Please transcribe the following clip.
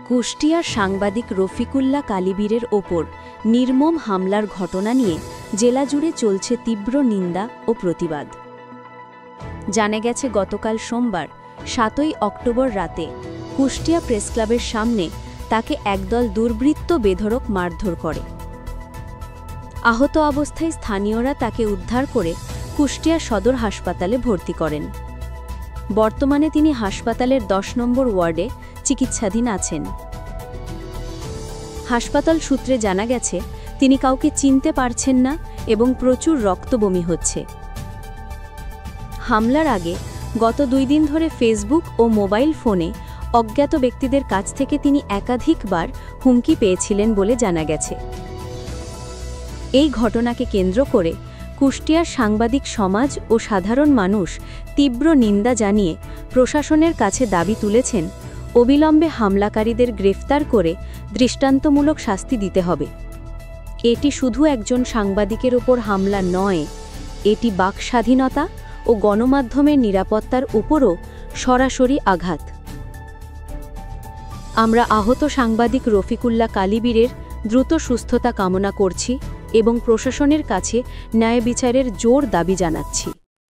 কুষ্টিয়ার সাংবাদিক রফিকুল্লাহ কালিবীরের ওপর নির্মম হামলার ঘটনা নিয়ে জেলা জুড়ে চলছে তীব্র নিন্দা ও প্রতিবাদ। জানা গেছে গতকাল সোমবার ৭ই অক্টোবর রাতে কুষ্টিয়া প্রেসক্লাবের সামনে তাকে একদল দুর্বৃত্ত বেধড়ক মারধর করে। আহত অবস্থায় স্থানীয়রা তাকে উদ্ধার করে কুষ্টিয়া সদর হাসপাতালে ভর্তি করেন। বর্তমানে তিনি হাসপাতালের ১০ নম্বর ওয়ার্ডে চিকিৎসাধীন আছেন। হাসপাতাল সূত্রে জানা গেছে তিনি কাউকে চিনতে পারছেন না এবং প্রচুর রক্তবমি হচ্ছে। হামলার আগে গত ২ দিন ধরে ফেসবুক ও মোবাইল ফোনে অজ্ঞাত ব্যক্তিদের কাছ থেকে তিনি একাধিকবার হুমকি পেয়েছিলেন বলে জানা গেছে। এই ঘটনাকে কেন্দ্র করে কুষ্টিয়ার সাংবাদিক সমাজ ও সাধারণ মানুষ তীব্র নিন্দা জানিয়ে প্রশাসনের কাছে দাবি তুলেছেন অবিলম্বে হামলাকারীদের গ্রেফতার করে দৃষ্টান্তমূলক শাস্তি দিতে হবে। এটি শুধু একজন সাংবাদিকের ওপর হামলা নয়, এটি বাক স্বাধীনতা ও গণমাধ্যমের নিরাপত্তার উপরও সরাসরি আঘাত। আমরা আহত সাংবাদিক রফিকুল্লাহ কালিবীরের দ্রুত সুস্থতা কামনা করছি এবং প্রশাসনের কাছে ন্যায় বিচারের জোর দাবি জানাচ্ছি।